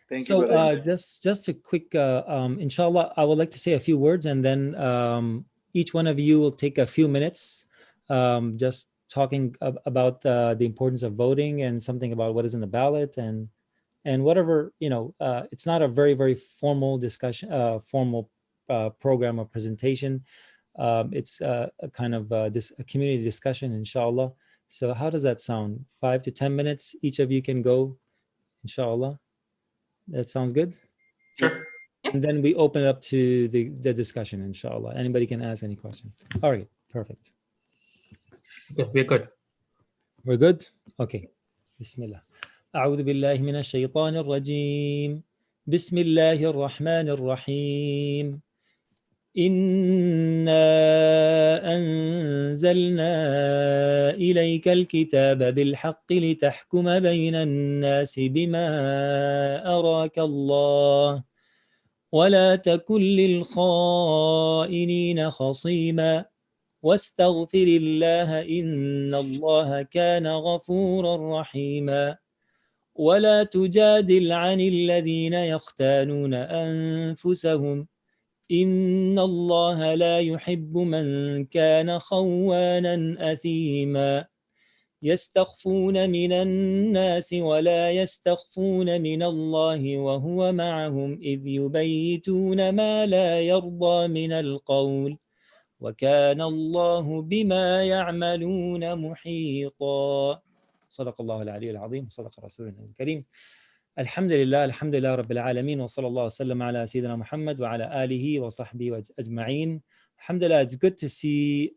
Thank you, So brother. just a quick, inshallah, I would like to say a few words, and then each one of you will take a few minutes, just talking about the importance of voting and something about what is in the ballot and whatever, it's not a very formal discussion, formal program or presentation. It's a kind of a community discussion, inshallah. So how does that sound? 5 to 10 minutes, each of you can go, inshallah. That sounds good. Yep. Sure. And then we open it up to the discussion, inshallah. Anybody can ask any question. All right, perfect. Okay, we're good. We're good? Okay. Bismillah. أعوذ بالله من الشيطان الرجيم. بسم الله الرحمن الرحيم. إنا أنزلنا إليك الكتاب بالحق لتحكم بين الناس بما أراك الله ولا تكن للخائنين خصيما واستغفر الله إن الله كان غفورا رحيما ولا تجادل عن الذين يختانون أنفسهم إن الله لا يحب من كان خوانا أثيما يستخفون من الناس ولا يستخفون من الله وهو معهم إذ يبيتون ما لا يرضى من القول وكان الله بما يعملون محيطا صدق الله العلي العظيم وصدق رسوله الكريم الحمد لله رب العالمين وصلى الله وسلم على سيدنا محمد وعلى آله وصحبه أجمعين. Alhamdulillah, it's good to see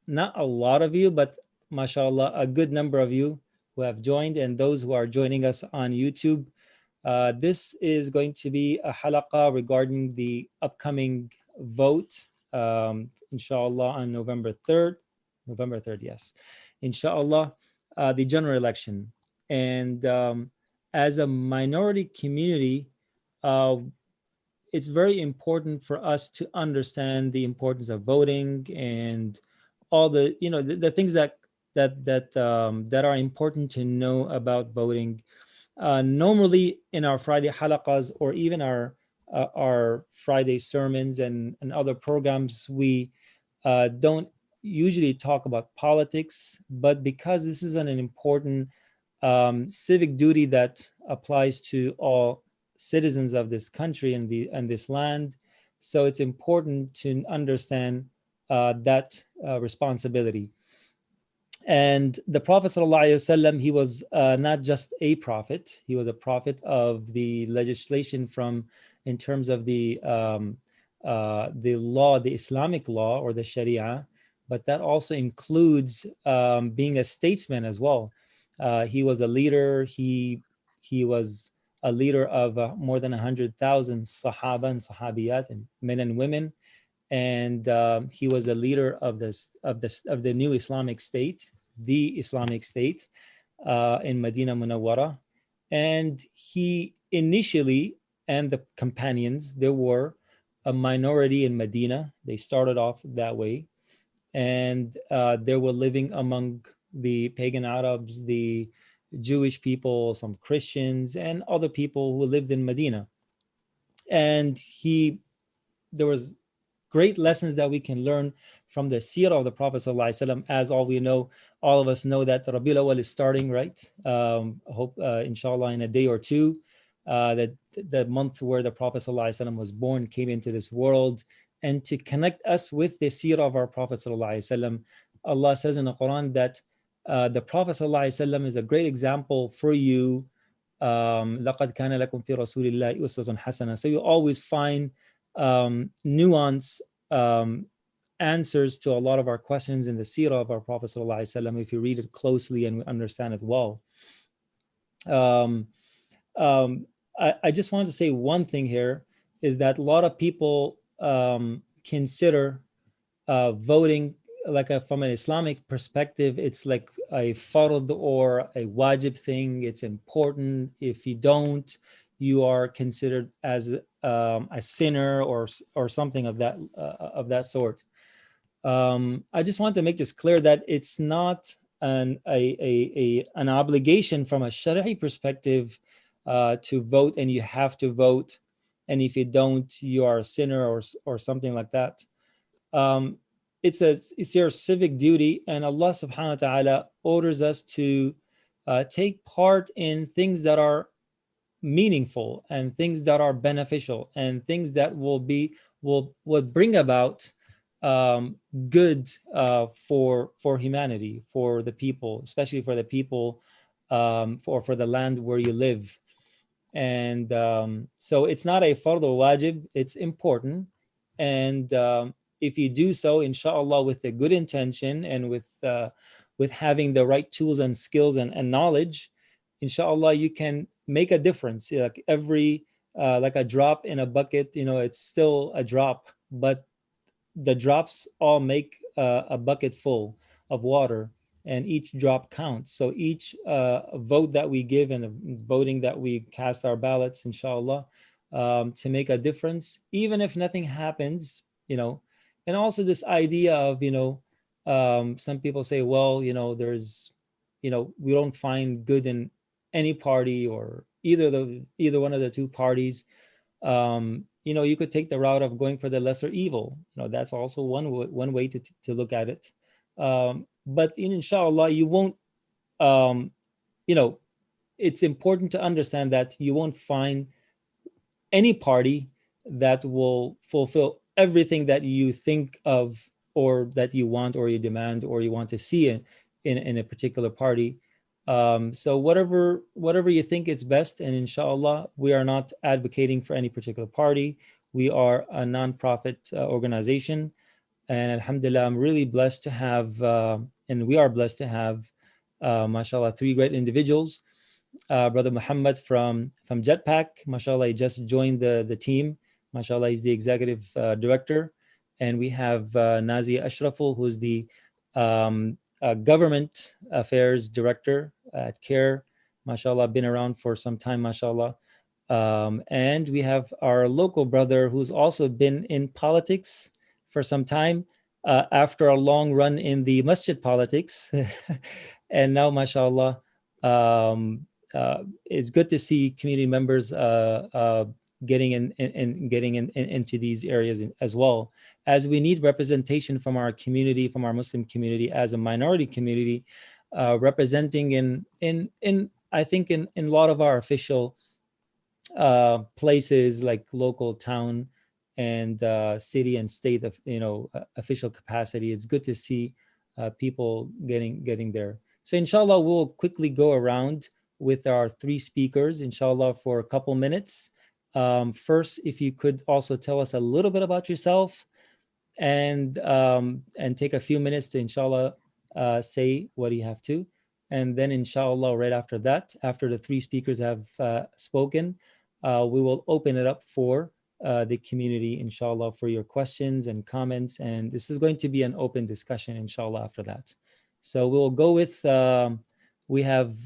not a lot of you, but mashallah, a good number of you who have joined and those who are joining us on YouTube. This is going to be a halaqa regarding the upcoming vote, inshallah, on November 3rd. November 3rd, yes. Inshallah, the general election. And as a minority community, it's very important for us to understand the importance of voting and all the the things that are important to know about voting. Normally in our Friday halaqas or even our Friday sermons and other programs, we don't usually talk about politics, but because this is an important civic duty that applies to all citizens of this country and this land, so it's important to understand that responsibility. And the Prophet ﷺ, he was not just a prophet, he was a prophet of the legislation from, in terms of the law, the Islamic law or the Sharia, but that also includes being a statesman as well. He was a leader. He was a leader of more than 100,000 Sahaba and Sahabiyat, and men and women. And he was a leader of the new Islamic State, the Islamic State in Medina Munawwara. And he initially, and the companions, there were a minority in Medina. They started off that way, and they were living among the pagan Arabs, the Jewish people, some Christians, and other people who lived in Medina. And there was great lessons that we can learn from the seerah of the Prophet ﷺ. As all of us know that Rabiul Awwal is starting, right? I hope, inshallah, in a day or two, that the month where the Prophet ﷺ was born came into this world. And to connect us with the seerah of our Prophet ﷺ, Allah says in the Quran that the Prophet ﷺ is a great example for you. لَقَدْ كَانَ لَكُمْ فِي رَسُولِ اللَّهِ أُسْوَةٌ حَسَنَةٌ. So you always find nuance answers to a lot of our questions in the seerah of our Prophet ﷺ if you read it closely and understand it well. I just want to say one thing here is that a lot of people consider voting like from an Islamic perspective, it's like a fard or a wajib thing. It's important. If you don't, you are considered as a sinner or something of that sort. I just want to make this clear that it's not an obligation from a Shari'i perspective to vote, and you have to vote, and if you don't, you are a sinner, or something like that. Um, it's your civic duty, and Allah subhanahu wa ta'ala orders us to take part in things that are meaningful, and things that are beneficial, and things that will bring about good for humanity, for the people, especially for the people, for the land where you live. And so it's not a fard or wajib, it's important. And if you do so, inshallah, with a good intention, and with having the right tools and skills and knowledge, inshallah, you can make a difference. Like every like a drop in a bucket, it's still a drop, but the drops all make a bucket full of water, and each drop counts. So each vote that we give, and the voting that we cast our ballots, inshallah, to make a difference, even if nothing happens. And also this idea of, some people say, well, there's, we don't find good in any party, or either one of the two parties. You could take the route of going for the lesser evil. That's also one way to look at it. But inshallah, you won't. You know, it's important to understand that you won't find any party that will fulfill everything that you think of, or that you want, or you demand, or you want to see in a particular party. So whatever you think is best, and inshallah, we are not advocating for any particular party. We are a non-profit organization, and alhamdulillah, I'm really blessed to have, and we are blessed to have, mashallah, three great individuals. Brother Muhammad from Jetpack, mashallah, he just joined the team. Mashallah, he's the executive director. And we have Nazia Ashraful, who's the government affairs director at CARE. Mashallah, been around for some time, mashallah. And we have our local brother, who's also been in politics for some time, after a long run in the masjid politics. And now, mashallah, it's good to see community members getting into these areas as well, as we need representation from our community, from our Muslim community, as a minority community, representing in I think in a lot of our official places, like local, town, and city and state of official capacity. It's good to see people getting there. So inshallah, we'll quickly go around with our three speakers, inshallah, for a couple minutes. First, if you could also tell us a little bit about yourself, and take a few minutes to, inshallah, say what you have to. And then, inshallah, right after that, after the three speakers have spoken, we will open it up for the community, inshallah, for your questions and comments. And this is going to be an open discussion, inshallah, after that. So we'll go with, we have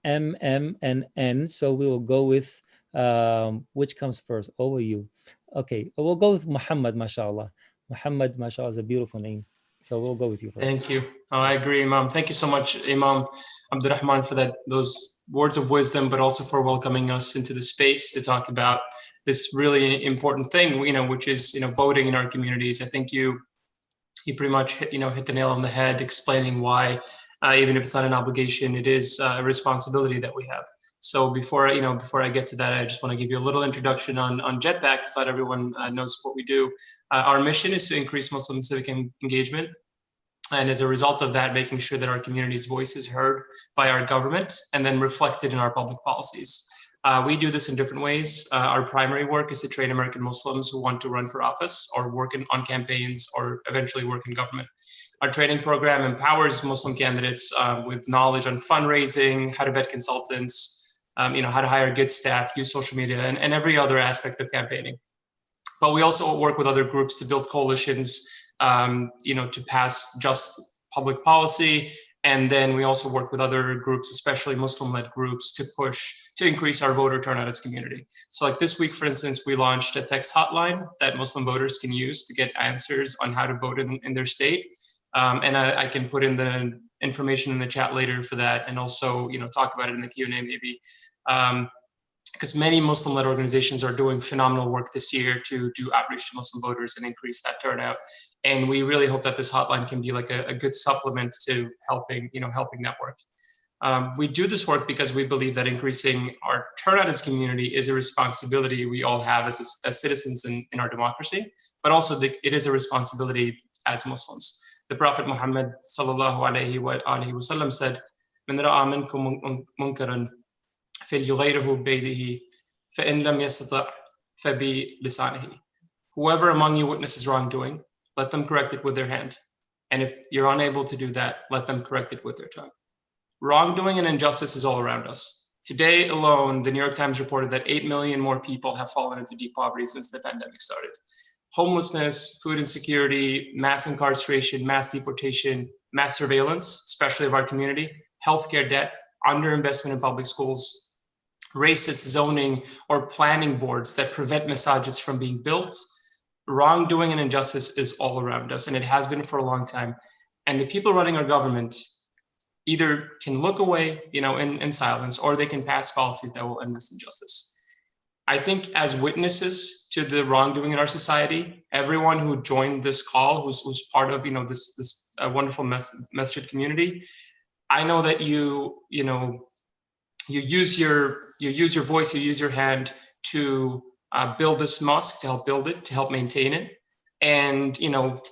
M, M, and N. So we will go with, which comes first? O or you? Okay, we'll go with Muhammad, mashallah. Muhammad, mashallah, is a beautiful name. So we'll go with you first. Thank you. Oh, I agree, Imam. Thank you so much, Imam Abdurrahman, for those words of wisdom, but also for welcoming us into the space to talk about this really important thing, which is, voting in our communities. I think you pretty much hit the nail on the head, explaining why, even if it's not an obligation, it is a responsibility that we have. So before I get to that, I just want to give you a little introduction on Jetpack, so that everyone knows what we do. Our mission is to increase Muslim civic engagement, and as a result of that, making sure that our community's voice is heard by our government and then reflected in our public policies. We do this in different ways. Our primary work is to train American Muslims who want to run for office or work on campaigns or eventually work in government. Our training program empowers Muslim candidates with knowledge on fundraising, how to vet consultants, how to hire good staff, use social media, and every other aspect of campaigning. But we also work with other groups to build coalitions, to pass just public policy. And then we also work with other groups, especially Muslim-led groups, to increase our voter turnout as community. So like this week, for instance, we launched a text hotline that Muslim voters can use to get answers on how to vote in their state. And I can put in the information in the chat later for that, and also, talk about it in the Q&A maybe. because many Muslim-led organizations are doing phenomenal work this year to do outreach to Muslim voters and increase that turnout. And we really hope that this hotline can be like a good supplement to helping that work. We do this work because we believe that increasing our turnout as a community is a responsibility we all have as citizens in our democracy, but also it is a responsibility as Muslims. The Prophet Muhammad sallallahu alaihi wasallam said, "Man ra'a minkum munkaran falyughayyirhu biyadihi, fa in lam yastati' fa bi lisanihi." Whoever among you witnesses wrongdoing, let them correct it with their hand. And if you're unable to do that, let them correct it with their tongue. Wrongdoing and injustice is all around us. Today alone, the New York Times reported that 8 million more people have fallen into deep poverty since the pandemic started. Homelessness, food insecurity, mass incarceration, mass deportation, mass surveillance, especially of our community, healthcare debt, underinvestment in public schools, racist zoning or planning boards that prevent masajids from being built. Wrongdoing and injustice is all around us, and it has been for a long time. And the people running our government either can look away, in silence, or they can pass policies that will end this injustice. I think as witnesses to the wrongdoing in our society, everyone who joined this call, who's part of, this wonderful masjid community, I know that you use your voice, you use your hand to build this mosque, to help build it, to help maintain it. And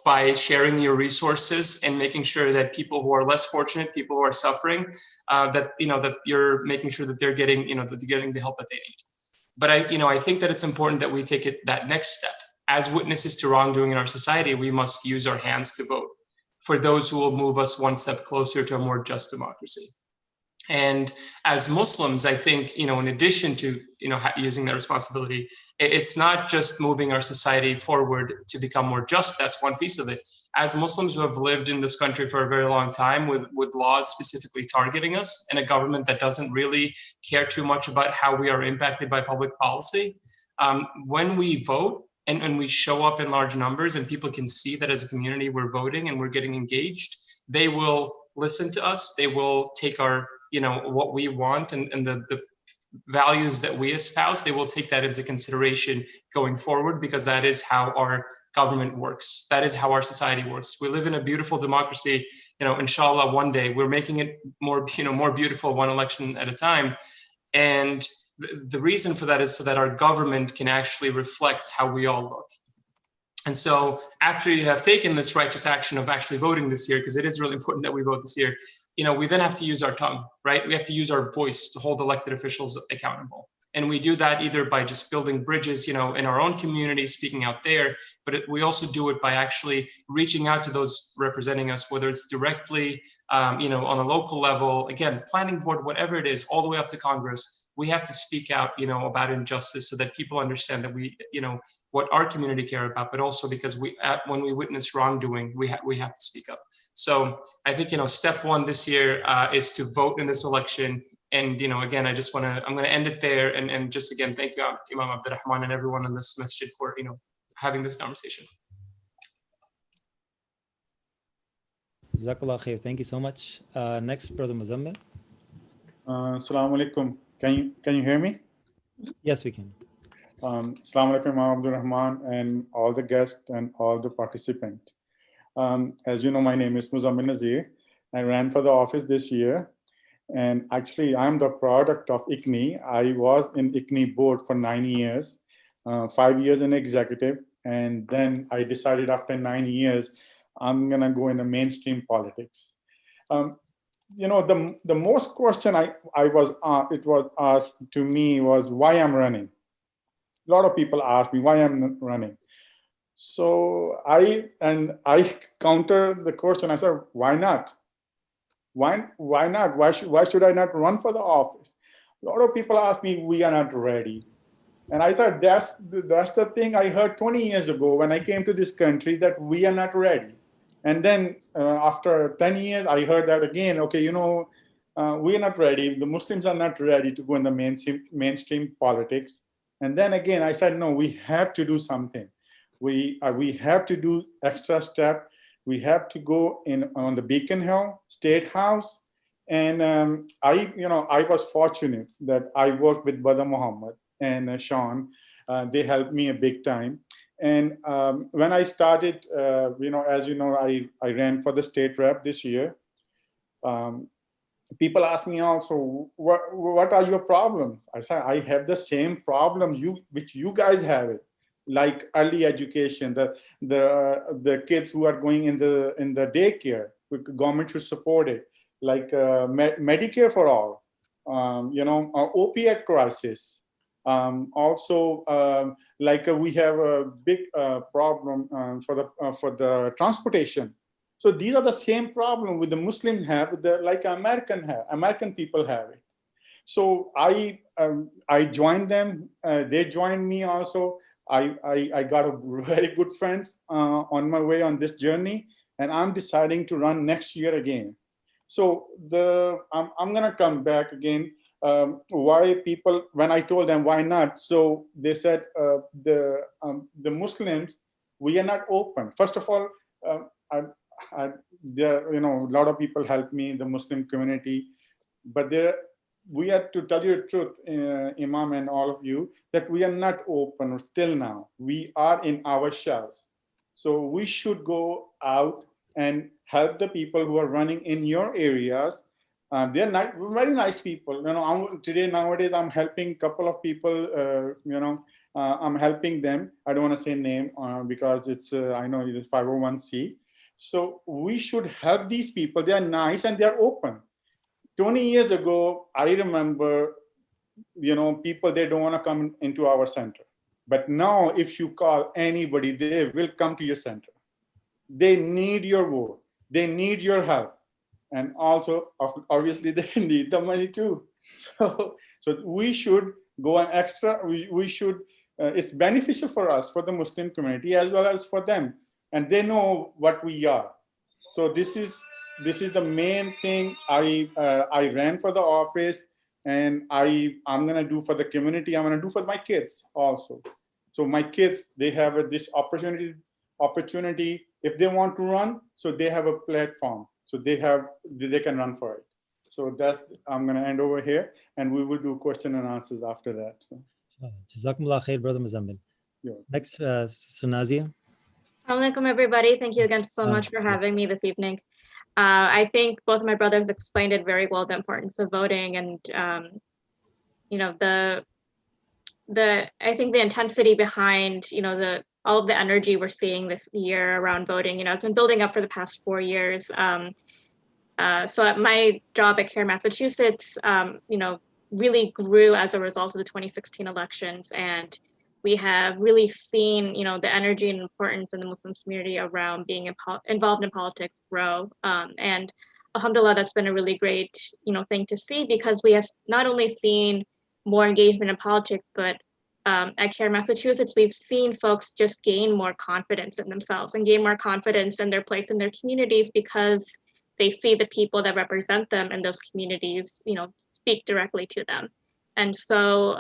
by sharing your resources and making sure that people who are less fortunate, people who are suffering, that you're making sure that they're getting the help that they need. But I think that it's important that we take it that next step. As witnesses to wrongdoing in our society, we must use our hands to vote for those who will move us one step closer to a more just democracy. And as Muslims, I think, in addition to, using that responsibility, it's not just moving our society forward to become more just. That's one piece of it. As Muslims who have lived in this country for a very long time with laws specifically targeting us and a government that doesn't really care too much about how we are impacted by public policy, when we vote and we show up in large numbers and people can see that as a community we're voting and we're getting engaged, they will listen to us. They will take our what we want and the values that we espouse, they will take that into consideration going forward, because that is how our government works. That is how our society works. We live in a beautiful democracy. Inshallah, one day we're making it more beautiful, one election at a time. And the reason for that is so that our government can actually reflect how we all look. And so after you have taken this righteous action of actually voting this year, because it is really important that we vote this year, we then have to use our tongue, right? We have to use our voice to hold elected officials accountable. And we do that either by just building bridges, in our own community, speaking out there, but we also do it by actually reaching out to those representing us, whether it's directly, on a local level, again, planning board, whatever it is, all the way up to Congress. We have to speak out, about injustice so that people understand that we, what our community care about, but also because when we witness wrongdoing, we have to speak up. So I think, step one this year is to vote in this election. And, again, I'm going to end it there. And just, again, thank you, Imam Abdurrahman, and everyone in this masjid for, having this conversation. Jazakallah khair. Thank you so much. Next, Brother Muzammil. Assalamu alaikum. Can you hear me? Yes, we can. Assalamu alaikum, Imam Abdurrahman, and all the guests and all the participants. As you know, my name is Muzammil Nazir. I ran for the office this year. And actually, I'm the product of ICNI. I was in ICNI board for 9 years, 5 years in executive. And then I decided after 9 years, I'm going to go in the mainstream politics. The most question it was asked to me was why I'm running. A lot of people ask me why I'm running. So I counter the question. I said, why not? Why not? Why should I not run for the office? A lot of people ask me, we are not ready. And I thought that's the thing I heard 20 years ago when I came to this country, that we are not ready. And then after 10 years, I heard that again, okay, we are not ready. The Muslims are not ready to go in the mainstream politics. And then again, I said, no, we have to do something. We have to do extra step. We have to go on the Beacon Hill State House And I was fortunate that I worked with Brother Muhammad and Sean. They helped me a big time. And when I started, as you know, I ran for the state rep this year. People ask me also, what are your problems? I said, I have the same problem which you guys have it, like early education, the kids who are going in the daycare, government should support it, like Medicare for all, opiate crisis. Also, we have a big problem for the transportation. So these are the same problem with the Muslim have, like American people have it. So I joined them. They joined me also. I got a very good friends on my way on this journey, and I'm deciding to run next year again. So I'm gonna come back again. Why people? When I told them why not, so they said the Muslims, we are not open. First of all, there a lot of people help me in the Muslim community, but we have to tell you the truth, Imam and all of you, that we are not open still now. We are in our shells. So we should go out and help the people who are running in your areas. They're very nice people. Nowadays, I'm helping a couple of people. I'm helping them. I don't want to say name because it's I know it's 501c. So we should help these people. They are nice and they are open. 20 years ago, I remember, people, they don't want to come into our center. But now, if you call anybody, they will come to your center. They need your vote. They need your help. And also, obviously, they need the money too. So we should go an extra. We should. It's beneficial for us, for the Muslim community, as well as for them, and they know what we are. So this is the main thing. I ran for the office, and I'm gonna do for the community. I'm gonna do for my kids also. So my kids, they have this opportunity. If they want to run, so they have a platform. So they can run for it. So that I'm gonna end over here, and we will do question and answers after that. So. Jazakumullah khair, Brother Muzammil. Next, Sunazia. Assalamu alaikum, everybody. Thank you again so much for having me this evening. I think both of my brothers explained it very well, the importance of voting, and I think the intensity behind all of the energy we're seeing this year around voting. It's been building up for the past 4 years. So at my job at CARE Massachusetts, really grew as a result of the 2016 elections, and we have really seen, the energy and importance in the Muslim community around being involved in politics grow. And alhamdulillah, that's been a really great, thing to see, because we have not only seen more engagement in politics, but at CARE Massachusetts, we've seen folks just gain more confidence in themselves and gain more confidence in their place in their communities, because they see the people that represent them in those communities, speak directly to them. And so,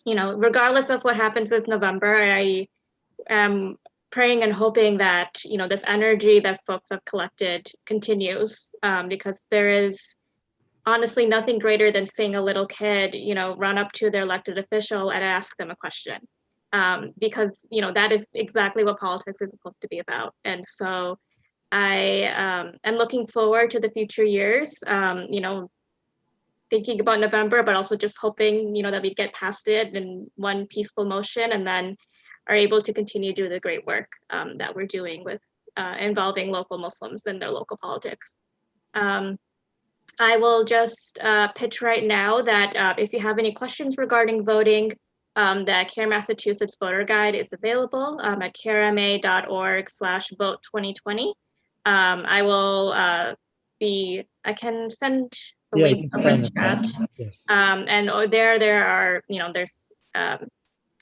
regardless of what happens this November, I am praying and hoping that, this energy that folks have collected continues, because there is honestly nothing greater than seeing a little kid, run up to their elected official and ask them a question, because, that is exactly what politics is supposed to be about. And so I am looking forward to the future years, thinking about November, but also just hoping, that we get past it in one peaceful motion, and then are able to continue to do the great work that we're doing with involving local Muslims in their local politics. I will just pitch right now that if you have any questions regarding voting, the CARE Massachusetts voter guide is available at carema.org/vote2020. I can send the link over in chat. Yes. And there are, there's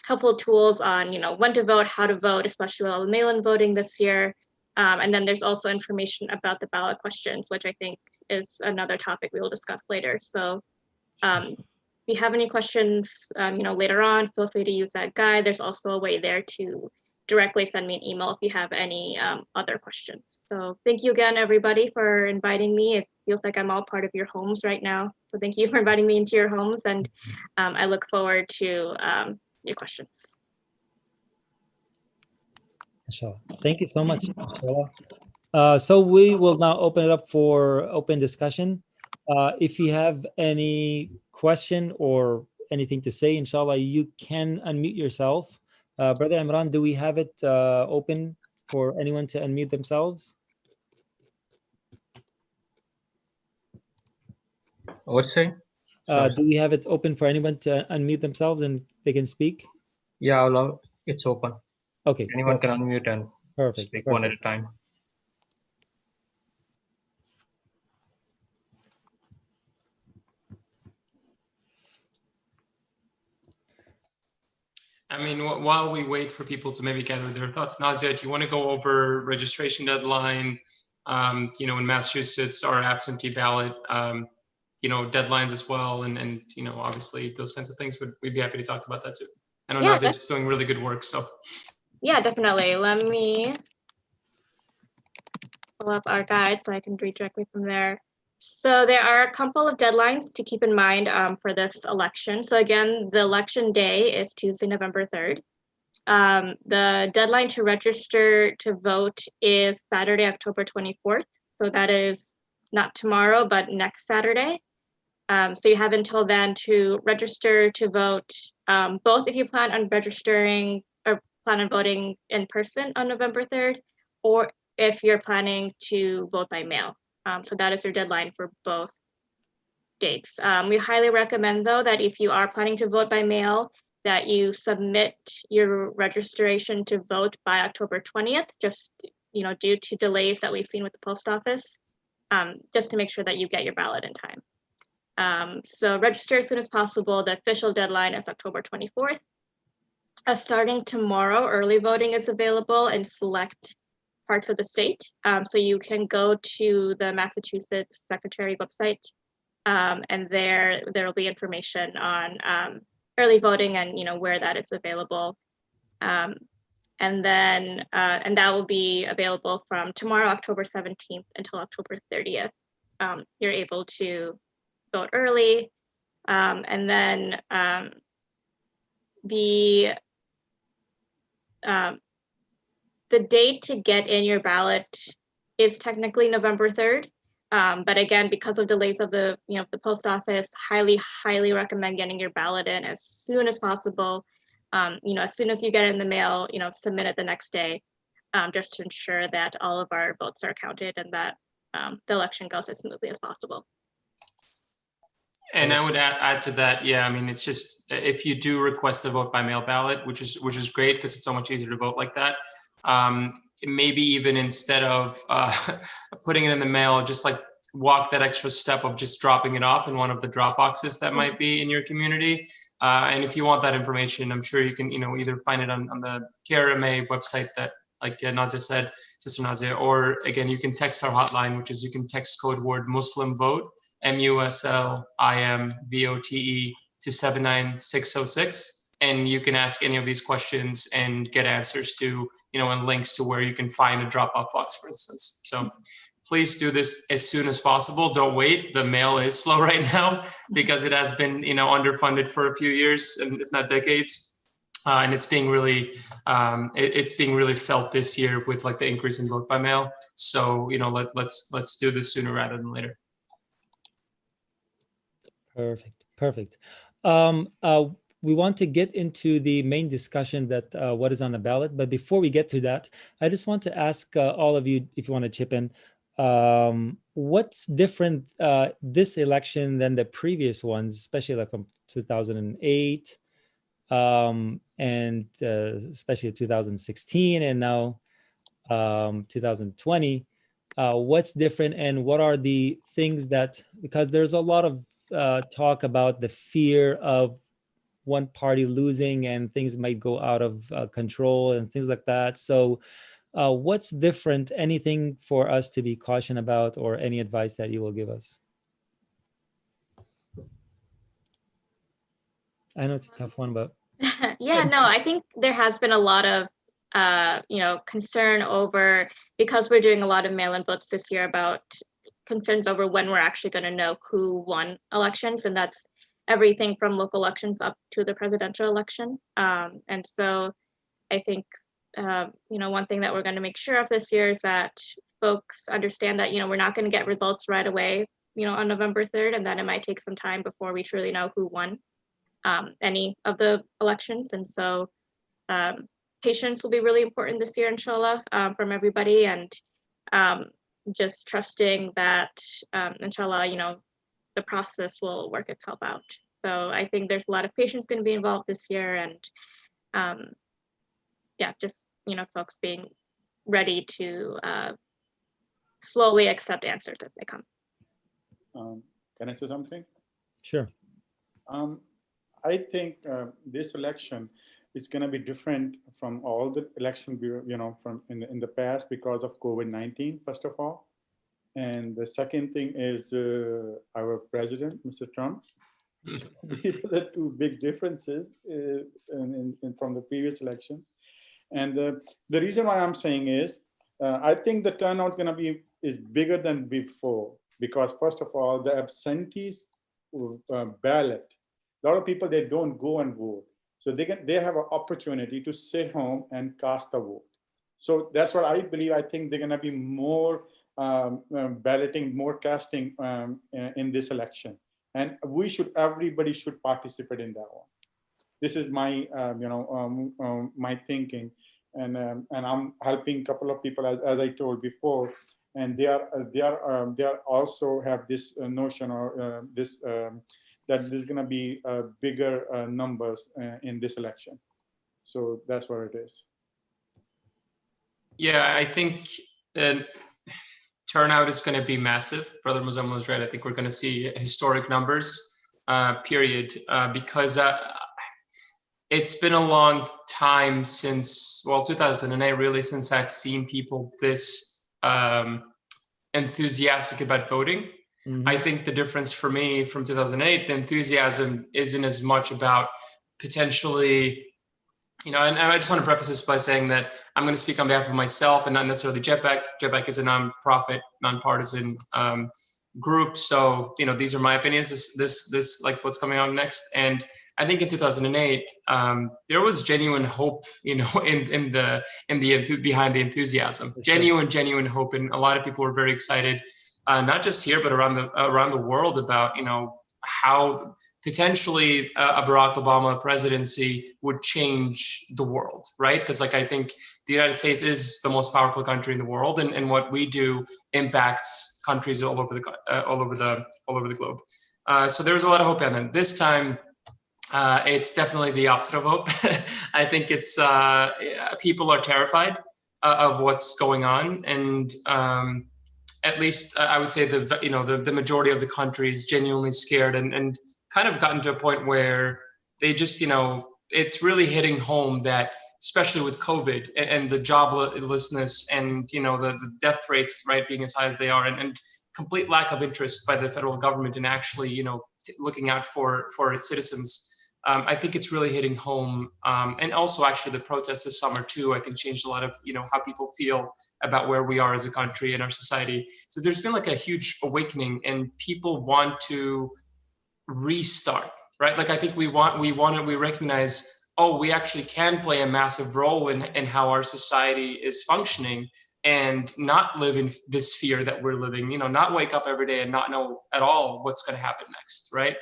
helpful tools on, when to vote, how to vote, especially with all the mail-in voting this year. And then there's also information about the ballot questions, which I think is another topic we will discuss later. So if you have any questions, later on, feel free to use that guide. There's also a way there to directly send me an email if you have any other questions. So thank you again, everybody, for inviting me. feels like I'm all part of your homes right now. So thank you for inviting me into your homes, and I look forward to your questions. Inshallah. Thank you so much. Inshallah. So we will now open it up for open discussion. If you have any question or anything to say, inshallah, you can unmute yourself. Brother Imran, do we have it open for anyone to unmute themselves? What's say? Do we have it open for anyone to unmute themselves and they can speak? Yeah, Allah, it's open. Okay. Anyone perfect. can unmute and Perfect. speak perfect. one at a time. I mean, while we wait for people to maybe gather their thoughts, Nazia, do you want to go over registration deadline? You know, in Massachusetts, our absentee ballot, you know, deadlines as well, and you know, obviously those kinds of things. We'd be happy to talk about that too. I know Yeah, Nazia's doing really good work, so. Yeah, definitely. Let me pull up our guide so I can read directly from there. So there are a couple of deadlines to keep in mind for this election. So again, the election day is Tuesday, November 3rd. The deadline to register to vote is Saturday, October 24th. So that is not tomorrow, but next Saturday. So you have until then to register to vote, both if you plan on registering or plan on voting in person on November 3rd, or if you're planning to vote by mail. So that is your deadline for both dates. We highly recommend, though, that if you are planning to vote by mail, that you submit your registration to vote by October 20th, just, you know, due to delays that we've seen with the post office, just to make sure that you get your ballot in time. So register as soon as possible. The official deadline is October 24th. Starting tomorrow, early voting is available in select parts of the state. So you can go to the Massachusetts Secretary website, and there will be information on early voting and, you know, where that is available. And that will be available from tomorrow, October 17th until October 30th. You're able to vote early. And then the date to get in your ballot is technically November 3rd. But again, because of delays of the post office, highly recommend getting your ballot in as soon as possible. As soon as you get it in the mail, submit it the next day, just to ensure that all of our votes are counted and that the election goes as smoothly as possible. And I would add to that, yeah, I mean, it's just, if you do request a vote by mail ballot, which is great because it's so much easier to vote like that. Maybe even instead of putting it in the mail, just like walk that extra step of just dropping it off in one of the drop boxes that might be in your community. And if you want that information, I'm sure you can, either find it on the KRMA website that, like Nazia said, Sister Nazia, or again, you can text our hotline, which is you can text code word Muslim Vote, MUSLIMVOTE to 79606. And you can ask any of these questions and get answers to, and links to where you can find a drop-off box, for instance. So please do this as soon as possible. Don't wait. The mail is slow right now because it has been, underfunded for a few years, and if not decades. And it's being really, felt this year with like the increase in vote by mail. So, let's do this sooner rather than later. Perfect. We want to get into the main discussion that what is on the ballot. But before we get to that, I just want to ask all of you, if you want to chip in, what's different this election than the previous ones, especially like from 2008 and especially 2016 and now 2020. What's different and what are the things that, because there's a lot of talk about the fear of one party losing and things might go out of control and things like that. So what's different? Anything for us to be cautioned about or any advice that you will give us? I know it's a tough one, but. Yeah, no, I think there has been a lot of concern over, because we're doing a lot of mail-in votes this year, about concerns over when we're actually going to know who won elections, and that's everything from local elections up to the presidential election. And so I think, one thing that we're going to make sure of this year is that folks understand that, we're not going to get results right away, on November 3rd, and that it might take some time before we truly know who won any of the elections. And so patience will be really important this year, inshallah, from everybody, and just trusting that, inshallah, the process will work itself out. So I think there's a lot of patience going to be involved this year, and just, folks being ready to slowly accept answers as they come. Can I say something? Sure. I think this election is going to be different from all the elections, from in the past because of COVID-19, first of all. And the second thing is our president, Mr. Trump. These are the two big differences from the previous election. And the reason why I'm saying is, I think the turnout is bigger than before, because first of all, the absentees ballot, a lot of people, they don't go and vote. So they have an opportunity to sit home and cast a vote. So that's what I believe. I think they're going to be more balloting, more casting in this election. And everybody should participate in that one. This is my, my thinking. And I'm helping a couple of people, as I told before, and they are also have this notion or that there's going to be bigger numbers in this election. So that's what it is. Yeah, I think turnout is going to be massive. Brother Muzammil was right. I think we're going to see historic numbers, period, because it's been a long time since, 2008, really, since I've seen people this enthusiastic about voting. Mm-hmm. I think the difference for me from 2008, the enthusiasm isn't as much about potentially, and I just want to preface this by saying that I'm going to speak on behalf of myself and not necessarily JEPEC. JEPEC is a nonprofit, nonpartisan group. So, these are my opinions, this like what's coming on next. And I think in 2008, there was genuine hope, in the behind the enthusiasm, genuine hope. And a lot of people were very excited, not just here, but around the world about, how potentially a Barack Obama presidency would change the world, right? Because I think the United States is the most powerful country in the world, and what we do impacts countries all over the globe. So there was a lot of hope on them. This time, it's definitely the opposite of hope. I think it's people are terrified of what's going on, and at least I would say the majority of the country is genuinely scared and kind of gotten to a point where they just, it's really hitting home that, especially with COVID and the joblessness and, the death rates, right, being as high as they are, and complete lack of interest by the federal government in actually, looking out for its citizens. I think it's really hitting home. And also actually the protests this summer too, I think changed a lot of, how people feel about where we are as a country and our society. So there's been like a huge awakening and people want to restart, right? Like I think we recognize, we actually can play a massive role in how our society is functioning and not live in this fear that we're living, not wake up every day and not know at all what's going to happen next, right?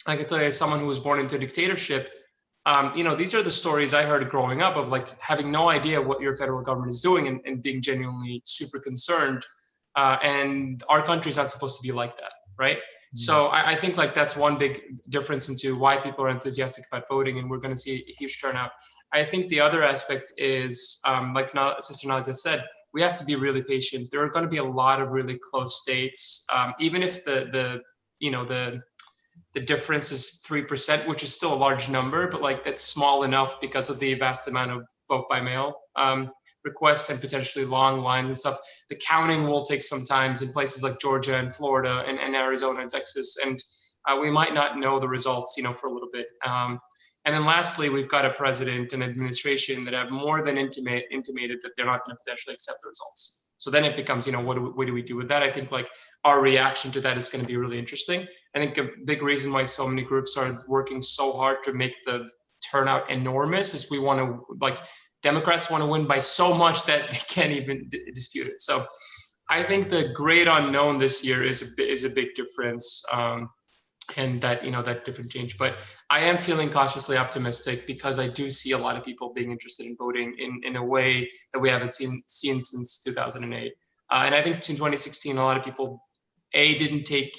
I can tell you, as someone who was born into dictatorship, these are the stories I heard growing up of like having no idea what your federal government is doing and being genuinely super concerned. And our country's not supposed to be like that, right? Mm-hmm. So I think like that's one big difference into why people are enthusiastic about voting, and we're going to see a huge turnout. I think the other aspect is, like Sister Nazia said, we have to be really patient. There are going to be a lot of really close states, even if the difference is 3%, which is still a large number, but like that's small enough because of the vast amount of vote by mail requests and potentially long lines and stuff. The counting will take some time in places like Georgia and Florida and Arizona and Texas, and we might not know the results, for a little bit. And then lastly, we've got a president and administration that have more than intimated that they're not going to potentially accept the results. So then it becomes, what do we do with that? I think like our reaction to that is going to be really interesting. I think a big reason why so many groups are working so hard to make the turnout enormous is we want to, like, Democrats want to win by so much that they can't even dispute it. So I think the great unknown this year is a big difference. And that, that different change. But I am feeling cautiously optimistic because I do see a lot of people being interested in voting in a way that we haven't seen since 2008. And I think in 2016, a lot of people, A, didn't take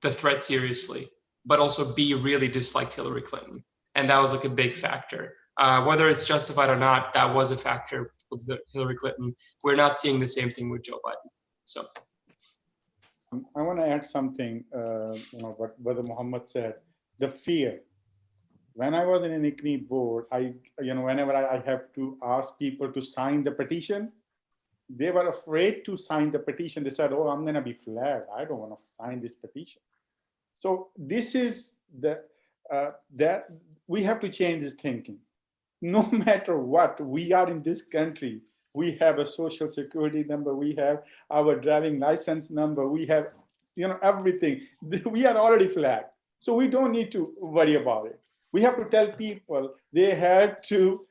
the threat seriously, but also B, really disliked Hillary Clinton. And that was like a big factor. Whether it's justified or not, that was a factor with Hillary Clinton. We're not seeing the same thing with Joe Biden. So. I want to add something, what Brother Muhammad said, the fear. When I was in an ICNI board, whenever I have to ask people to sign the petition, they were afraid to sign the petition. They said, oh, I'm going to be flagged. I don't want to sign this petition. So this is that we have to change this thinking. No matter what, we are in this country. We have a social security number. We have our driving license number. We have, everything. We are already flagged. So we don't need to worry about it. We have to tell people they have to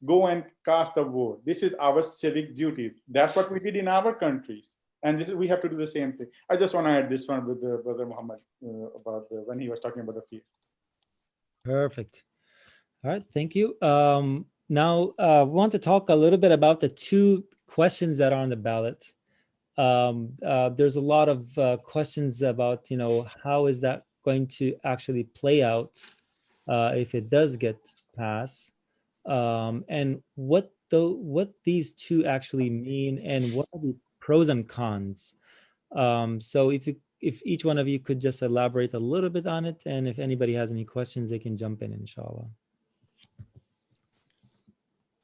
go and cast a vote. This is our civic duty. That's what we did in our countries. And we have to do the same thing. I just want to add this one with Brother Muhammad about when he was talking about the fear. Perfect. All right, thank you. Now, we want to talk a little bit about the two questions that are on the ballot. There's a lot of questions about, how is that going to actually play out if it does get passed, and what these two actually mean, and what are the pros and cons. So if each one of you could just elaborate a little bit on it, and if anybody has any questions, they can jump in, inshallah.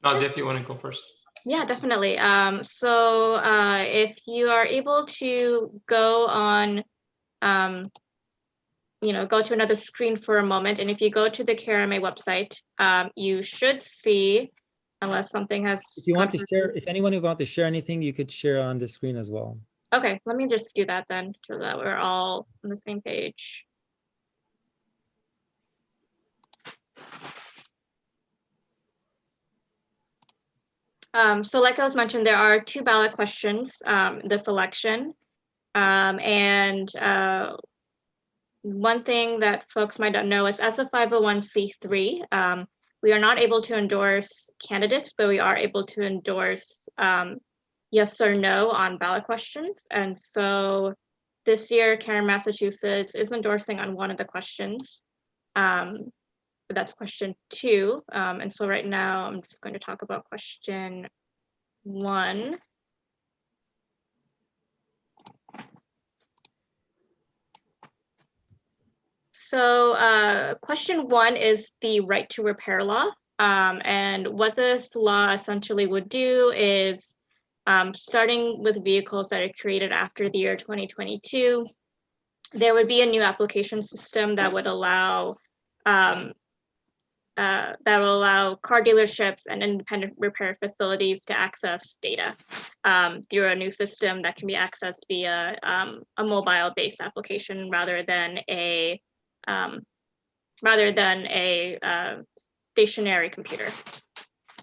Nazia, if you want to go first. Yeah, definitely. So if you are able to go on, go to another screen for a moment, and if you go to the KRMA website, you should see, unless something has. If you want to share, if anyone who wants to share anything, you could share on the screen as well. Okay, let me just do that then, so that we're all on the same page. So like I was mentioned, there are two ballot questions this election. And one thing that folks might not know is, as a 501c3, we are not able to endorse candidates, but we are able to endorse yes or no on ballot questions. And so this year, Karen, Massachusetts is endorsing on one of the questions. That's question 2. And so right now, I'm just going to talk about question 1. So question 1 is the right to repair law. And what this law essentially would do is, starting with vehicles that are created after the year 2022, there would be a new application system that would allow car dealerships and independent repair facilities to access data through a new system that can be accessed via a mobile-based application rather than a stationary computer.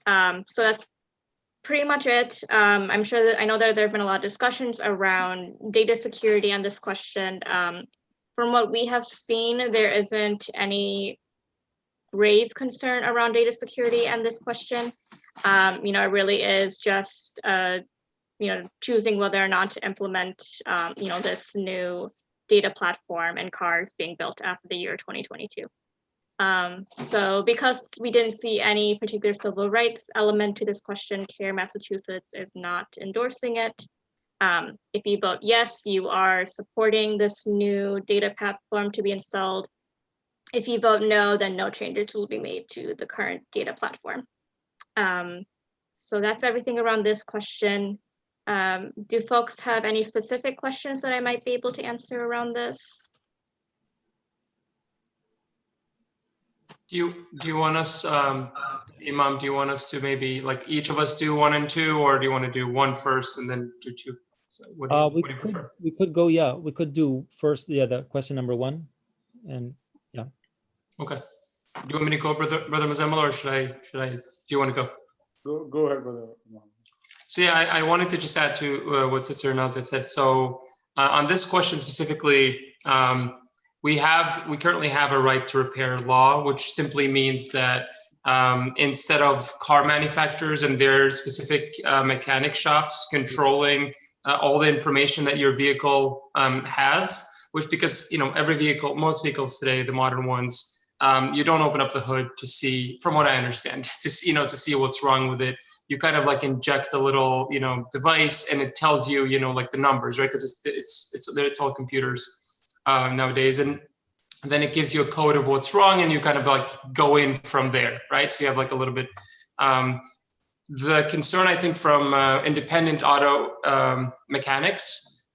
So that's pretty much it. I know that there have been a lot of discussions around data security on this question. From what we have seen, there isn't any grave concern around data security and this question. It really is just choosing whether or not to implement this new data platform and cars being built after the year 2022. So because we didn't see any particular civil rights element to this question, CARE Massachusetts is not endorsing it. If you vote yes, you are supporting this new data platform to be installed. If you vote no, then no changes will be made to the current data platform. So that's everything around this question. Do folks have any specific questions that I might be able to answer around this? Do you want us, Imam, do you want us to maybe like each of us do 1 and 2, or do you want to do 1 first and then do 2? So what do you prefer? We could go, yeah, we could do first, the question number 1, and yeah. Okay. Do you want me to go, brother Muzammil, or should I? Do you want to go? Go ahead, brother. So yeah, I wanted to just add to what Sister Nazia said. So on this question specifically, we currently have a right to repair law, which simply means that instead of car manufacturers and their specific mechanic shops controlling all the information that your vehicle has, which, because every vehicle, most vehicles today, the modern ones, you don't open up the hood to see, from what I understand, to see what's wrong with it. You kind of like inject a little, device, and it tells you, like the numbers, right? Because it's all computers nowadays, and then it gives you a code of what's wrong, and you kind of like go in from there, right? So you have like a little bit. The concern, I think, from independent auto mechanics,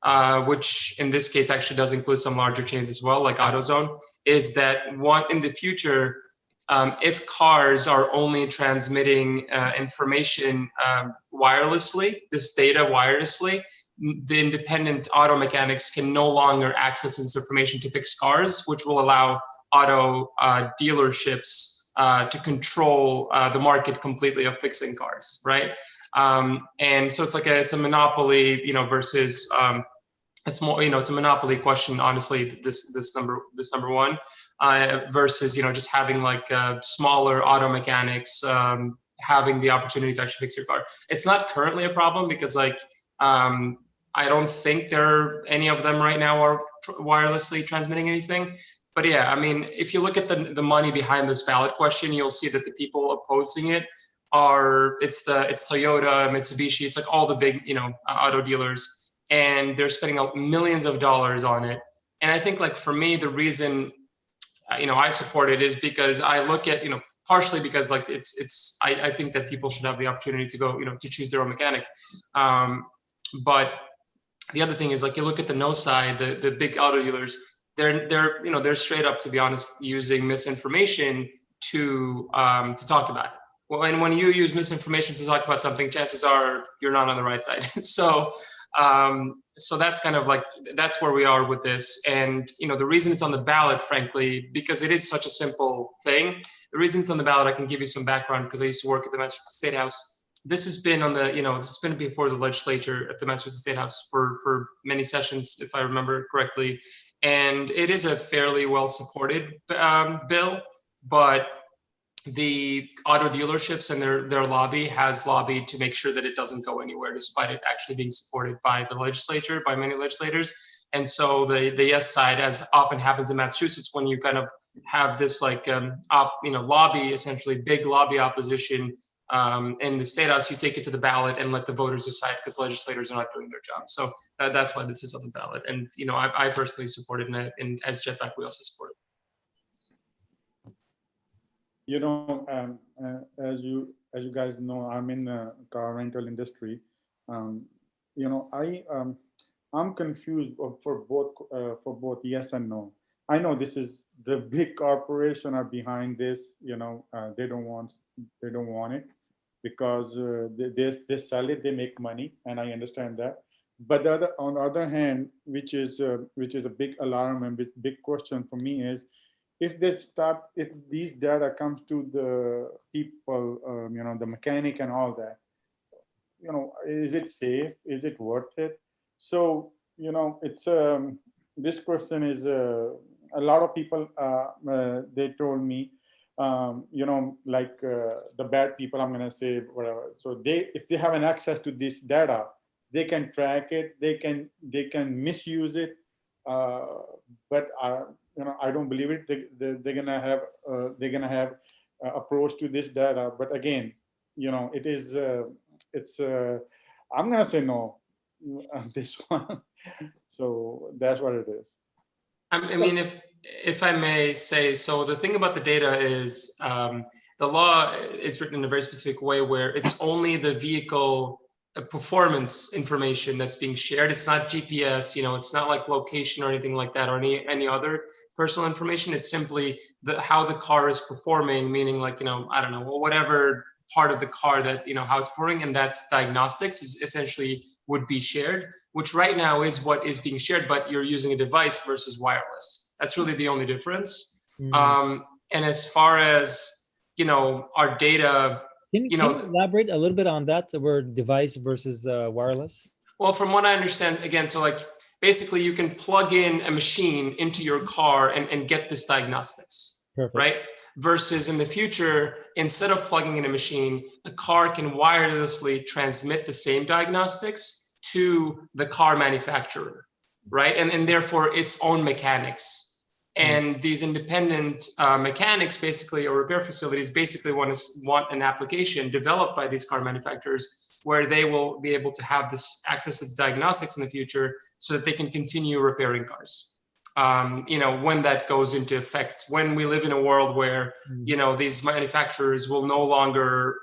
which in this case actually does include some larger chains as well, like AutoZone, is that in the future, if cars are only transmitting information wirelessly, this data wirelessly, the independent auto mechanics can no longer access this information to fix cars, which will allow auto dealerships to control the market completely of fixing cars, right? And so it's a monopoly, versus it's more, it's a monopoly question, honestly. This number 1. Versus just having like smaller auto mechanics having the opportunity to actually fix your car. It's not currently a problem because I don't think any of them right now are wirelessly transmitting anything. But yeah, I mean, if you look at the money behind this ballot question, you'll see that the people opposing it it's Toyota, Mitsubishi, it's like all the big auto dealers, and they're spending millions of dollars on it. And I think, like, for me, the reason I support it is because I look at, partially because like I think that people should have the opportunity to go, to choose their own mechanic. But the other thing is, like, you look at the no side, the big auto dealers, they're straight up, to be honest, using misinformation to talk about it. Well, and when you use misinformation to talk about something, chances are you're not on the right side. So that's kind of like, that's where we are with this. And, the reason it's on the ballot, frankly, because it is such a simple thing. The reason it's on the ballot, I can give you some background because I used to work at the Massachusetts State House. This has been on the, this has been before the legislature at the Massachusetts State House for many sessions, if I remember correctly. And it is a fairly well supported bill, but the auto dealerships and their lobby has lobbied to make sure that it doesn't go anywhere, despite it actually being supported by the legislature, by many legislators. And so the yes side, as often happens in Massachusetts, when you kind of have this like lobby, essentially big lobby opposition in the State House, you take it to the ballot and let the voters decide, because legislators are not doing their job. So that's why this is on the ballot. And I personally support it, and as Jetpack, we also support it. As you guys know, I'm in the car rental industry. I'm confused for both yes and no. I know this is the big corporation are behind this. They don't want it because they sell it, they make money, and I understand that. But on the other hand, which is a big alarm and big question for me is, if these data comes to the people, the mechanic and all that, is it safe? Is it worth it? So, it's this question is a lot of people. They told me, the bad people, I'm gonna say whatever. So if they have an access to this data, they can track it. They can misuse it. But I don't believe it. They're gonna have approach to this data. But again, it is I'm gonna say no on this one. So that's what it is. I mean, if I may say, so the thing about the data is the law is written in a very specific way where it's only the vehicle performance information that's being shared. It's not GPS, it's not like location or anything like that, or any other personal information. It's simply how the car is performing, meaning like, I don't know, whatever part of the car that, how it's performing, and that's diagnostics is essentially would be shared, which right now is what is being shared, but you're using a device versus wireless. That's really the only difference. And as far as, our data, Can you elaborate a little bit on that, the word device versus wireless? Well, from what I understand, again, so like basically you can plug in a machine into your car and get this diagnostics. Perfect. Right? Versus in the future, instead of plugging in a machine, a car can wirelessly transmit the same diagnostics to the car manufacturer, right? And therefore its own mechanics. And these independent mechanics basically, or repair facilities basically want an application developed by these car manufacturers where they will be able to have this access to diagnostics in the future so that they can continue repairing cars. When that goes into effect, when we live in a world where, these manufacturers will no longer,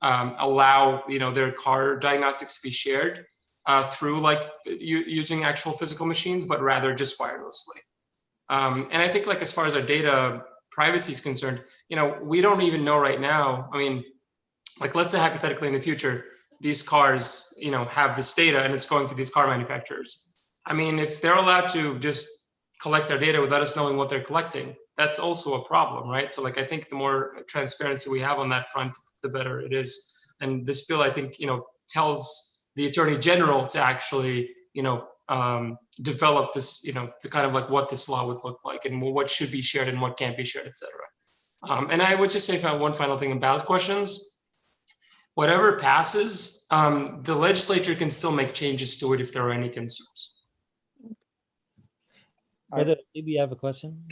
allow, their car diagnostics to be shared through like using actual physical machines, but rather just wirelessly. And I think like as far as our data privacy is concerned, we don't even know right now. I mean, like let's say hypothetically in the future, these cars, have this data and it's going to these car manufacturers. I mean, if they're allowed to just collect our data without us knowing what they're collecting, that's also a problem, right? So like, I think the more transparency we have on that front, the better it is. And this bill, I think, tells the Attorney General to actually, develop this, the kind of like what this law would look like and what should be shared and what can't be shared, etc. And I would just say one final thing on ballot questions. Whatever passes, the legislature can still make changes to it if there are any concerns. Brother, maybe you have a question?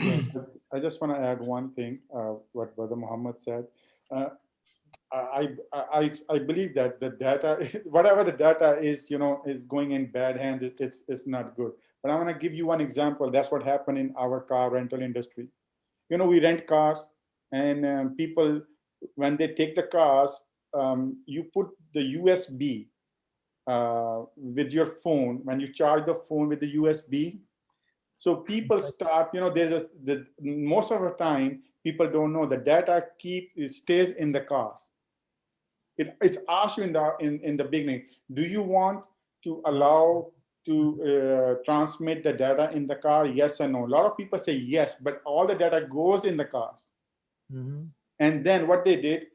I just want to add one thing, what Brother Muhammad said. I believe that the data, whatever the data is, is going in bad hands. It's not good. But I want to give you one example. That's what happened in our car rental industry. We rent cars, and people, when they take the cars, you put the USB with your phone. When you charge the phone with the USB, so people start. Most of the time, people don't know the data stays in the cars. It's asked you in the beginning, do you want to allow to transmit the data in the car? Yes or no. A lot of people say yes, but all the data goes in the cars. And then what they did,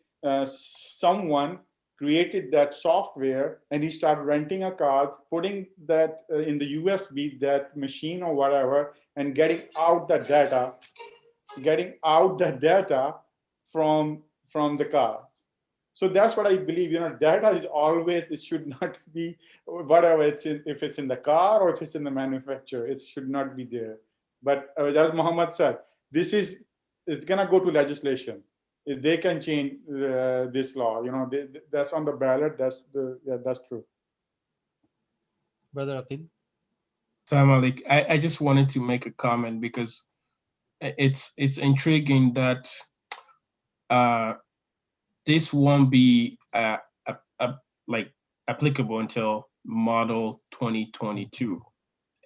someone created that software and he started renting a car, putting that in the USB, that machine or whatever, and getting out the data from the cars. So that's what I believe. Data is always, it should not be whatever if it's in the car or if it's in the manufacturer, it should not be there. But as Muhammad said, it's gonna go to legislation. If they can change this law, that's on the ballot. That's true. Brother Aqib. Salam. I just wanted to make a comment because it's intriguing that this won't be like applicable until model 2022.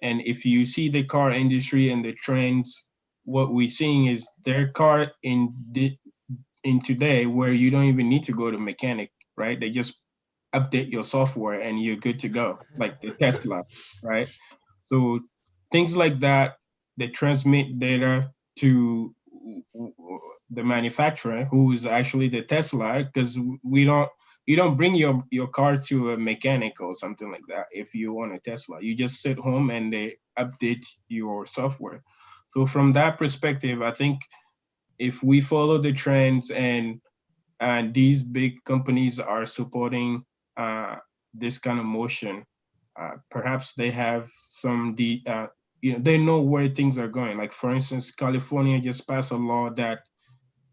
And if you see the car industry and the trends, what we're seeing is their car in today where you don't even need to go to mechanic, right? They just update your software and you're good to go, like the Tesla, right? So things like that, they transmit data to the manufacturer, who is actually the Tesla, because you don't bring your car to a mechanic or something like that. If you want a Tesla, you just sit home and they update your software. So from that perspective, I think if we follow the trends and these big companies are supporting this kind of motion, perhaps they have some they know where things are going. Like for instance, California just passed a law that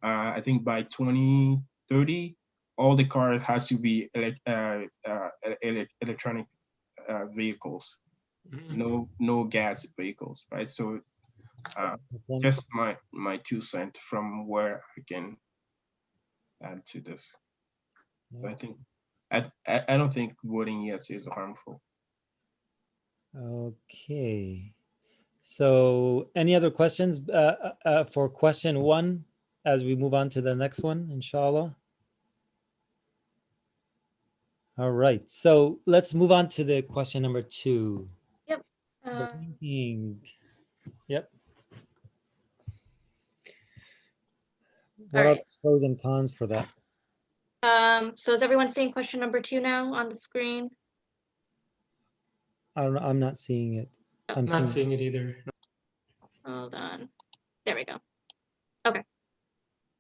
I think by 2030, all the cars has to be electronic vehicles, no gas vehicles, right? So just my 2 cents from where I can add to this. So I think I don't think voting yes is harmful. Okay. So any other questions for question 1 as we move on to the next one, inshallah? All right. So let's move on to the question number 2. Yep. The ranking. Yep. What are right. the pros and cons for that? So is everyone seeing question number 2 now on the screen? I don't know. I'm not seeing it. I'm not seeing it either. Hold on. There we go.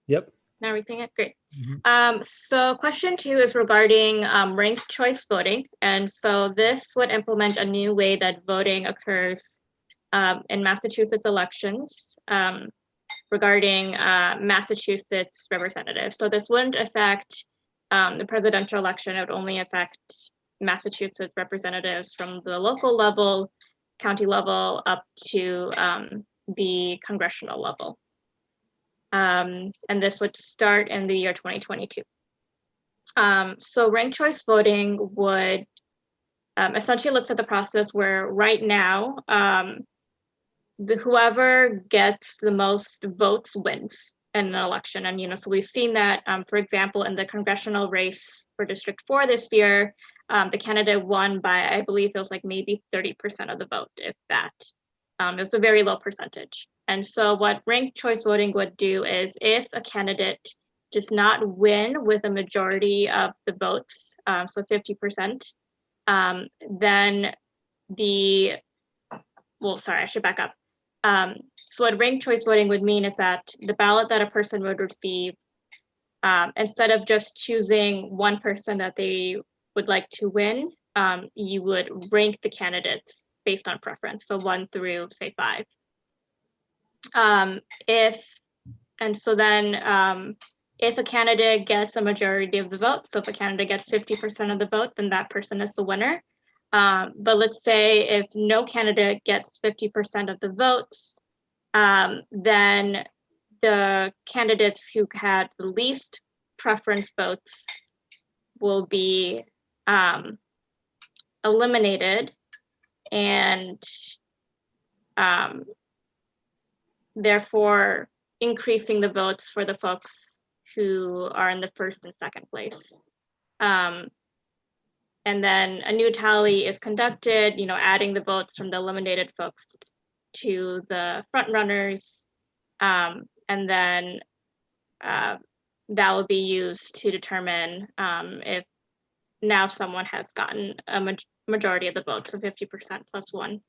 Yep. Now we're seeing it. Great. Mhm. So question 2 is regarding ranked choice voting. And so this would implement a new way that voting occurs in Massachusetts elections regarding Massachusetts representatives. So this wouldn't affect the presidential election. It would only affect Massachusetts representatives from the local level, county level, up to the congressional level. And this would start in the year 2022. So ranked choice voting would essentially looks at the process where right now, whoever gets the most votes wins in an election. And, so we've seen that, for example, in the congressional race for District 4 this year, the candidate won by, I believe it was like maybe 30% of the vote, if that. It was a very low percentage. And so what ranked choice voting would do is if a candidate does not win with a majority of the votes, so 50%, then sorry, I should back up. So what ranked choice voting would mean is that the ballot that a person would receive, instead of just choosing one person that they would like to win, you would rank the candidates based on preference, so 1 through say 5. If a candidate gets a majority of the vote, so if a candidate gets 50% of the vote, then that person is the winner. But let's say if no candidate gets 50% of the votes, then the candidates who had the least preference votes will be eliminated, and therefore increasing the votes for the folks who are in the first and second place. And then a new tally is conducted, adding the votes from the eliminated folks to the front runners. And then that will be used to determine if now someone has gotten a majority of the votes, so 50% plus 1.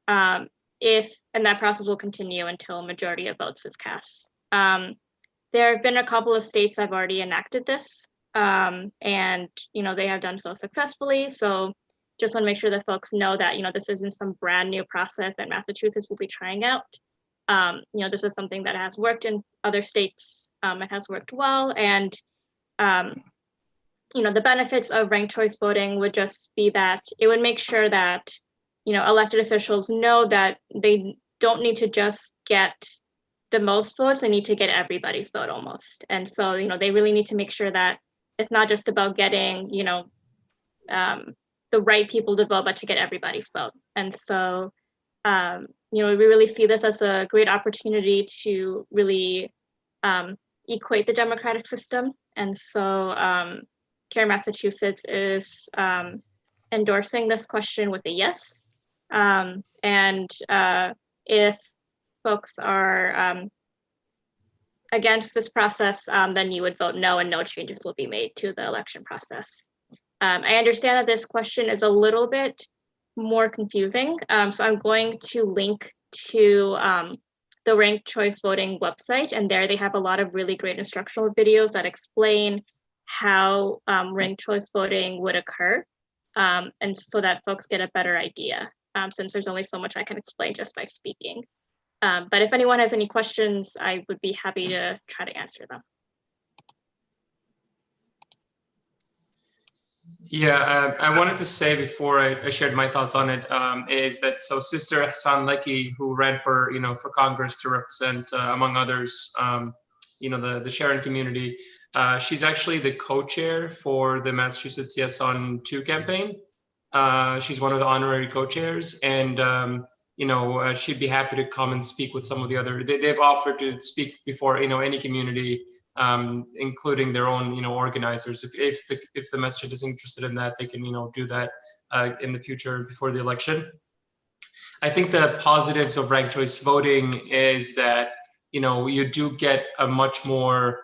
And that process will continue until a majority of votes is cast. There have been a couple of states that have already enacted this, and they have done so successfully. So just want to make sure that folks know that this isn't some brand new process that Massachusetts will be trying out. This is something that has worked in other states. It has worked well, and the benefits of ranked choice voting would just be that it would make sure that elected officials know that they don't need to just get the most votes, they need to get everybody's vote almost. And so, they really need to make sure that it's not just about getting, the right people to vote, but to get everybody's vote. And so, we really see this as a great opportunity to really equate the democratic system. And so, CARE Massachusetts is endorsing this question with a yes. And if folks are against this process, then you would vote no, and no changes will be made to the election process. I understand that this question is a little bit more confusing, so I'm going to link to the ranked choice voting website, and there they have a lot of really great instructional videos that explain how ranked choice voting would occur, and so that folks get a better idea, since there's only so much I can explain just by speaking. But if anyone has any questions, I would be happy to try to answer them. Yeah, I wanted to say before I shared my thoughts on it, is that so Sister Hassan Lekki, who ran for Congress to represent, among others, the Sharon community. She's actually the co-chair for the Massachusetts Yes on 2 campaign. She's one of the honorary co-chairs, and she'd be happy to come and speak with some of the other. They've offered to speak before any community, including their own organizers. If the masjid is interested in that, they can do that in the future before the election. I think the positives of ranked choice voting is that you do get a much more.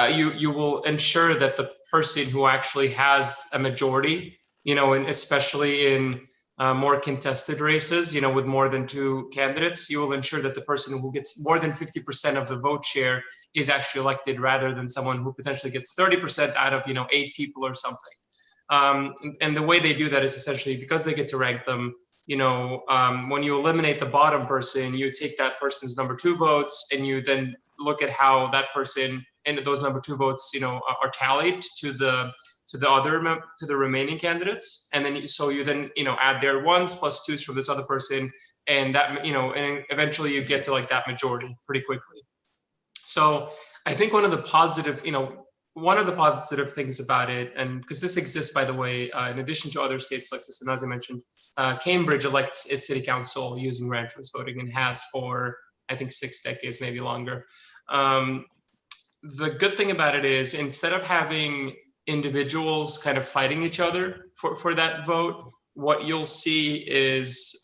You will ensure that the person who actually has a majority, and especially in more contested races, with more than 2 candidates, you will ensure that the person who gets more than 50% of the vote share is actually elected, rather than someone who potentially gets 30% out of 8 people or something. And the way they do that is essentially because they get to rank them. When you eliminate the bottom person, you take that person's number 2 votes, and you then look at how that person and those number 2 votes, are tallied to the remaining candidates, and then you then add their 1s plus 2s from this other person, and that and eventually you get to like that majority pretty quickly. So I think one of the positive things about it, and because this exists, by the way, in addition to other states like this, and as I mentioned, Cambridge elects its city council using ranked choice voting, and has for I think 6 decades, maybe longer. The good thing about it is, instead of having individuals kind of fighting each other for that vote, what you'll see is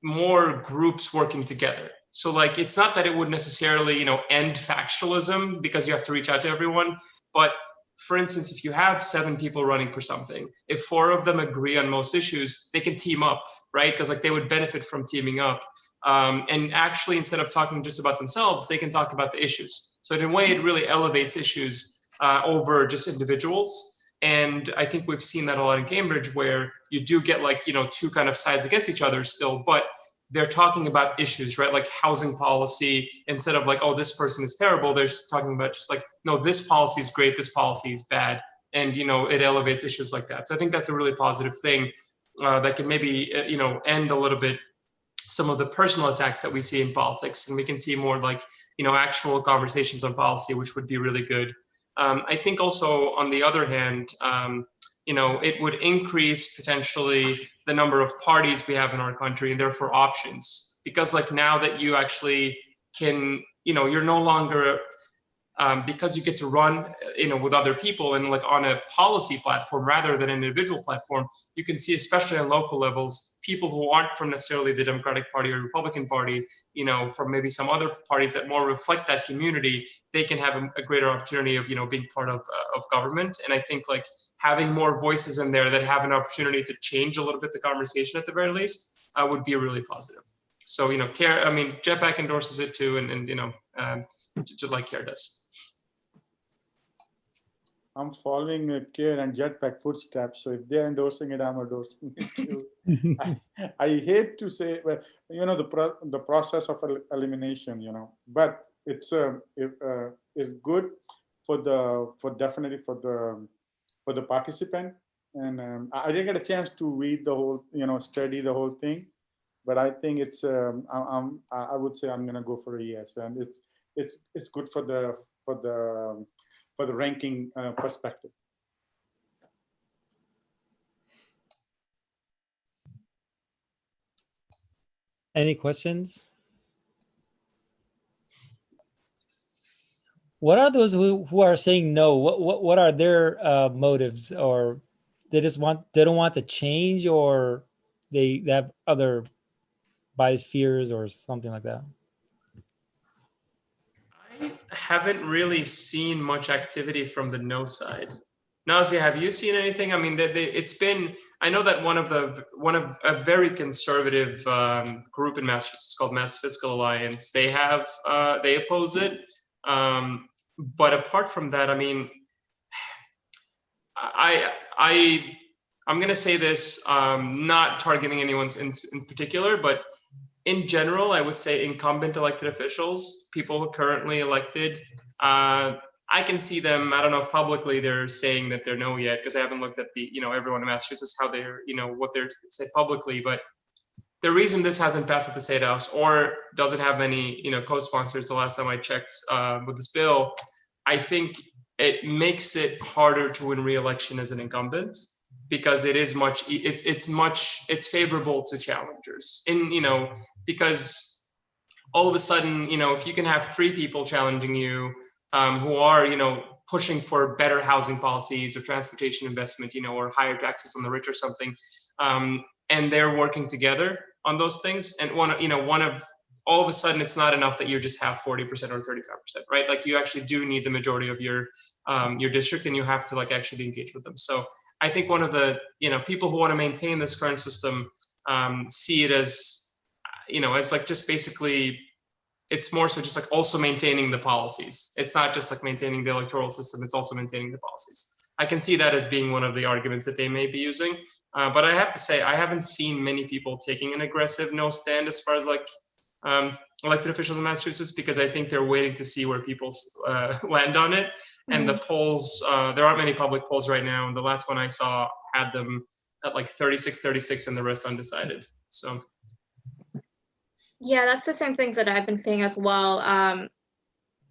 more groups working together. So like, it's not that it would necessarily, end factionalism because you have to reach out to everyone. But for instance, if you have 7 people running for something, if 4 of them agree on most issues, they can team up, right? Because like they would benefit from teaming up. And actually, instead of talking just about themselves, they can talk about the issues. So in a way, it really elevates issues over just individuals. And I think we've seen that a lot in Cambridge, where you do get like, 2 kind of sides against each other still, but they're talking about issues, right? Like housing policy, instead of like, oh, this person is terrible, they're talking about just like, no, this policy is great, this policy is bad. And, it elevates issues like that. So I think that's a really positive thing that can maybe, end a little bit some of the personal attacks that we see in politics. And we can see more like, actual conversations on policy, which would be really good. I think also, on the other hand, it would increase potentially the number of parties we have in our country, and therefore options. Because like now that you actually can, you're no longer, because you get to run, with other people and like on a policy platform rather than an individual platform, you can see, especially on local levels, people who aren't from necessarily the Democratic Party or Republican Party, from maybe some other parties that more reflect that community, they can have a greater opportunity of, being part of government. And I think like having more voices in there that have an opportunity to change a little bit the conversation at the very least would be really positive. So, Jetpack endorses it too, and just like CARE does. I'm following CARE and Jetpack footsteps. So if they're endorsing it, I'm endorsing it too. I hate to say, well, the process of elimination, but it's good definitely for the participant. And I didn't get a chance to read the whole, study the whole thing, but I think it's I would say I'm gonna go for a yes, and it's good for the ranking perspective. Any questions? What are those who are saying no? What are their motives? Or they don't want to change, or they have other bias fears or something like that? I haven't really seen much activity from the no side. Nazia, have you seen anything? I mean, it's been, I know that one of a very conservative group in Massachusetts called Mass Fiscal Alliance, they oppose it. But apart from that, I mean, I'm going to say this, not targeting anyone in particular, but in general, I would say incumbent elected officials, people who are currently elected, I can see them. I don't know if publicly they're saying that they're no yet, because I haven't looked at the, everyone in Massachusetts, how they're, what they're say publicly. But the reason this hasn't passed at the State House or doesn't have any, co-sponsors the last time I checked with this bill, I think it makes it harder to win re-election as an incumbent because it's favorable to challengers because all of a sudden, if you can have 3 people challenging you who are, pushing for better housing policies or transportation investment, or higher taxes on the rich or something, and they're working together on those things, and all of a sudden it's not enough that you just have 40% or 35%, right? Like you actually do need the majority of your district, and you have to like actually engage with them. So I think one of the people who want to maintain this current system see it as as like just basically, it's more so just like also maintaining the policies. It's not just like maintaining the electoral system, it's also maintaining the policies. I can see that as being one of the arguments that they may be using. But I have to say, I haven't seen many people taking an aggressive no stand as far as like elected officials in Massachusetts, because I think they're waiting to see where people land on it. And the polls, there aren't many public polls right now. And the last one I saw had them at like 36, and the rest undecided. So. Yeah, that's the same things that I've been seeing as well.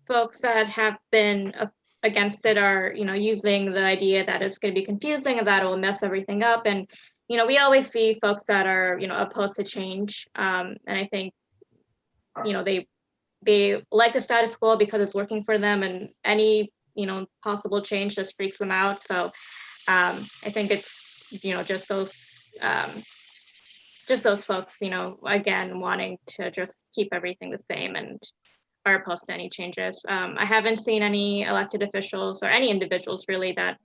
Folks that have been against it are, using the idea that it's going to be confusing and that it will mess everything up. And, we always see folks that are, opposed to change. And I think, they like the status quo because it's working for them, and any, possible change just freaks them out. So I think it's, just those folks, again, wanting to just keep everything the same and are opposed to any changes. I haven't seen any elected officials or any individuals really that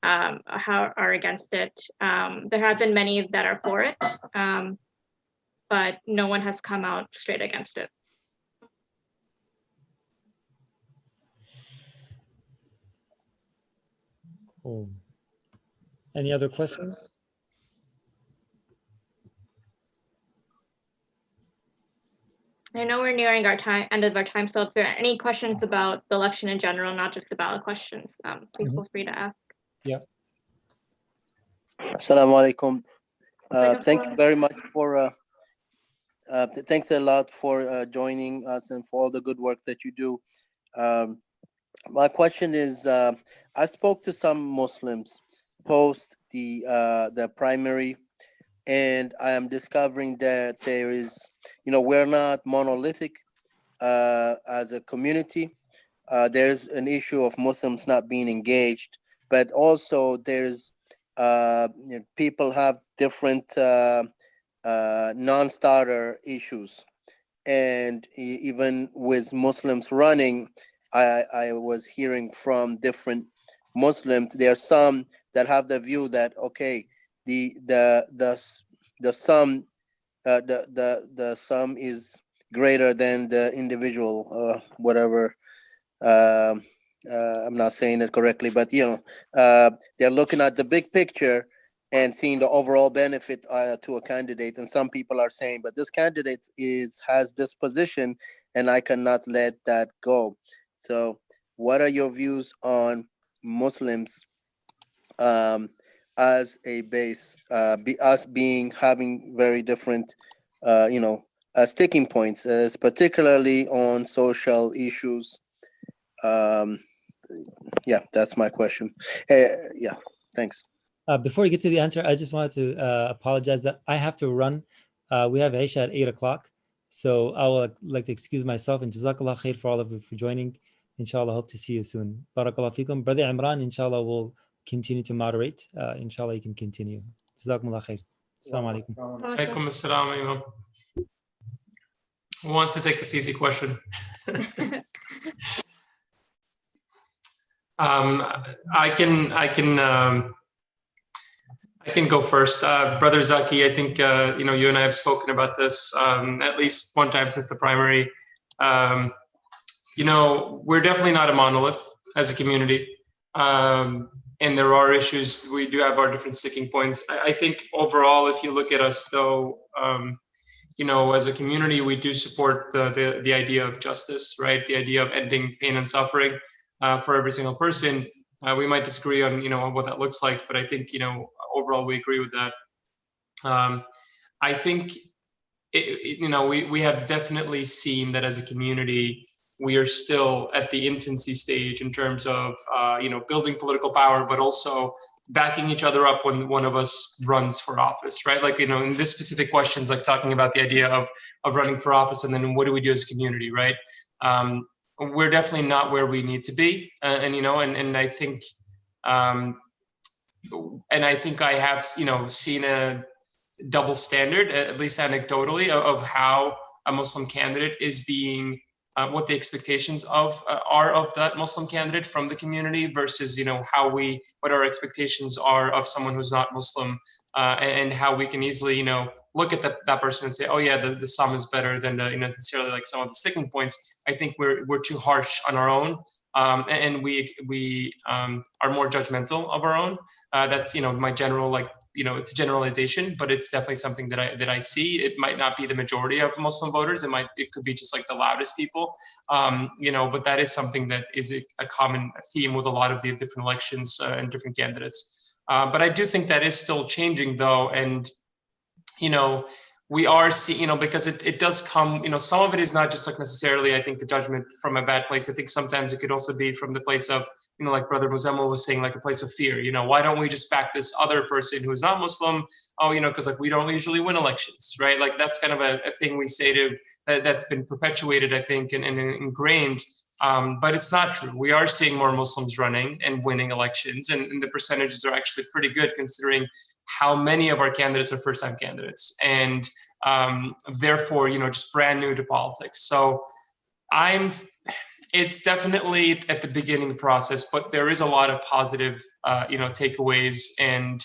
are against it. There have been many that are for it, but no one has come out straight against it. Cool. Any other questions? I know we're nearing our end of our time, so if there are any questions about the election in general, not just the ballot questions, please feel free to ask. Yeah. Assalamu alaikum. Thank you very much for, thanks a lot for joining us and for all the good work that you do. My question is, I spoke to some Muslims post the primary, and I am discovering that there is, we're not monolithic as a community. There's an issue of Muslims not being engaged, but also there's people have different non-starter issues, and even with Muslims running, I was hearing from different Muslims. There are some that have the view that okay, the sum the sum is greater than the individual, whatever. I'm not saying it correctly, but they're looking at the big picture and seeing the overall benefit to a candidate. And some people are saying, but this candidate has this position, and I cannot let that go. So, what are your views on Muslims as a base, us having very different, sticking points, particularly on social issues? Yeah, that's my question. Yeah, thanks. Before we get to the answer, I just wanted to apologize that I have to run. We have Aisha at 8 o'clock. So I would like to excuse myself, and Jazakallah khair for all of you for joining. Inshallah, hope to see you soon. Barakallah fikum. Brother Imran, inshallah, will continue to moderate. Inshallah, you can continue. Jazakumullah khair. Assalamu alaikum. Alaikum assalam, Imam. Who wants to take this easy question? I can go first. Brother Zaki, I think you and I have spoken about this at least one time since the primary. We're definitely not a monolith as a community, and there are issues. We do have our different sticking points. I think overall, if you look at us, though, as a community, we do support the idea of justice, right? The idea of ending pain and suffering for every single person. We might disagree on what that looks like, but I think overall we agree with that. I think we have definitely seen that as a community, we are still at the infancy stage in terms of, building political power, but also backing each other up when one of us runs for office, right? Like, in this specific questions, like talking about the idea of running for office, and then what do we do as a community, right? We're definitely not where we need to be. And I think, I have, seen a double standard, at least anecdotally, of how a Muslim candidate is being, what the expectations are of that Muslim candidate from the community versus, what our expectations are of someone who's not Muslim, and how we can easily, look at that person and say, oh yeah, the Islam is better than the, necessarily like some of the sticking points. I think we're too harsh on our own, and we are more judgmental of our own. That's, my general, like, it's a generalization, but it's definitely something that I see. It might not be the majority of Muslim voters. It could be just like the loudest people, but that is something that is a common theme with a lot of the different elections and different candidates. But I do think that is still changing though. And, we are seeing, because it does come, some of it is not just like necessarily, I think, the judgment from a bad place. I think sometimes it could also be from the place of, like Brother Muzammil was saying, like a place of fear. Why don't we just back this other person who's not Muslim? Oh, because like we don't usually win elections, right? Like that's kind of a thing we say that's been perpetuated, I think, and ingrained. But it's not true. We are seeing more Muslims running and winning elections, and the percentages are actually pretty good considering how many of our candidates are first-time candidates, and therefore, just brand new to politics. So it's definitely at the beginning process, but there is a lot of positive, takeaways, and,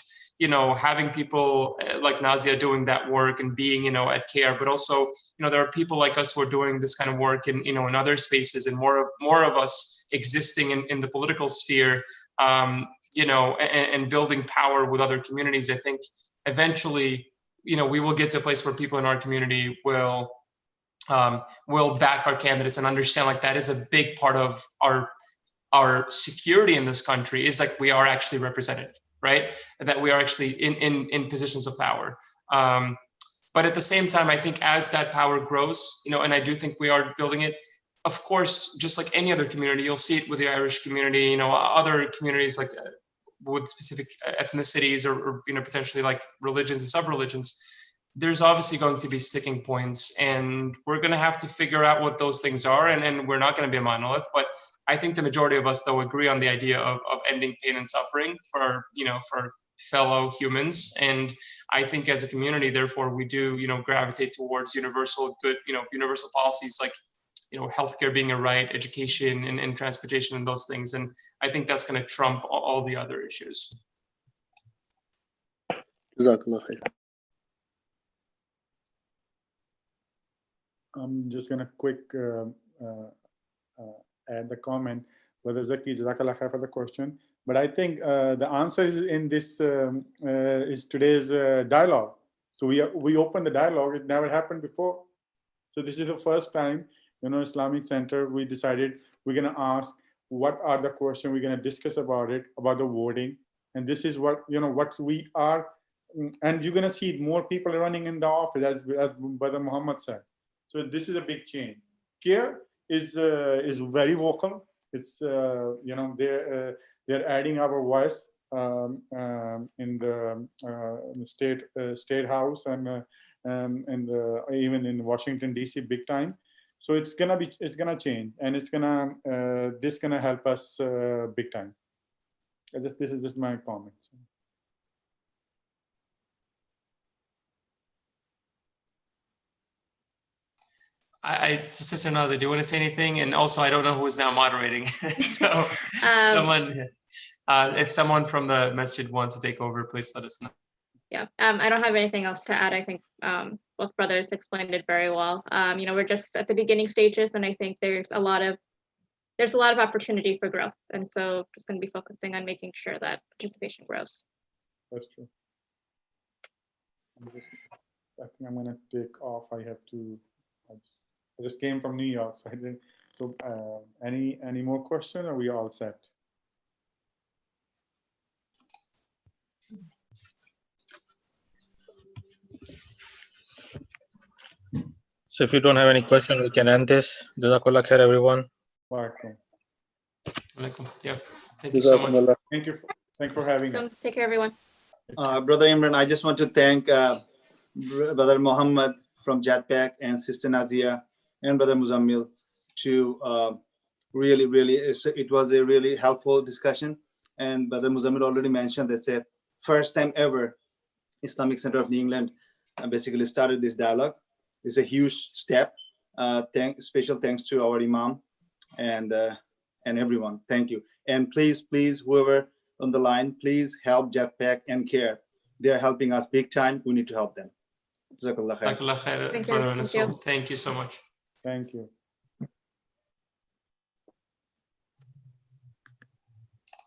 having people like Nazia doing that work and being, at CARE, but also, there are people like us who are doing this kind of work in, in other spaces, and more of us existing in the political sphere, and building power with other communities. I think eventually, we will get to a place where people in our community will back our candidates and understand like that is a big part of our security in this country, is like we are actually represented, right? That we are actually in positions of power. But at the same time, I think as that power grows, and I do think we are building it, of course, just like any other community, you'll see it with the Irish community, other communities like with specific ethnicities or potentially like religions and sub-religions. There's obviously going to be sticking points, and we're going to have to figure out what those things are, and we're not going to be a monolith. But I think the majority of us, though, agree on the idea of ending pain and suffering for fellow humans. And I think as a community, therefore, we do gravitate towards universal good, universal policies like healthcare being a right, education and transportation and those things. And I think that's going to trump all the other issues. Jazakallah khair. I'm just gonna quick add the comment. Brother Zaki, Jazakallah khair for the question. But I think the answer is in this is today's dialogue. So we opened the dialogue. It never happened before. So this is the first time, Islamic Center, we decided we're gonna ask what are the questions, we're gonna discuss about it, about the voting. And this is what, what we are, and you're gonna see more people running in the office, as Brother Muhammad said. So this is a big change. CARE is very vocal. It's they're adding our voice in the state house and even in Washington DC, big time. So it's gonna change, and this gonna help us big time. This is just my comment. So Sister Naza, do you want to say anything? And also, I don't know who is now moderating. So if someone from the masjid wants to take over, please let us know. Yeah, I don't have anything else to add. I think both brothers explained it very well. We're just at the beginning stages, and I think there's a lot of opportunity for growth. And so just going to be focusing on making sure that participation grows. That's true. I think I'm going to take off. I just came from New York, so I didn't. So any more questions? Or are we all set? So if you don't have any question, we can end this. Jazakallah khair, everyone. Welcome. Yeah. Thank you so much. Thank you for having us. Take care, everyone. Brother Imran, I just want to thank Brother Muhammad from Jetpack and Sister Nazia and Brother Muzammil to really, it was a really helpful discussion. And Brother Muzammil already mentioned that's the first time ever Islamic Center of New England basically started this dialogue. It's a huge step. Special thanks to our Imam and everyone. Thank you. And please, whoever on the line, please help Jetpack and CARE. They are helping us big time. We need to help them. Jazakallah khair. Jazakallah khair, brother Rasul. Thank you so much. Thank you.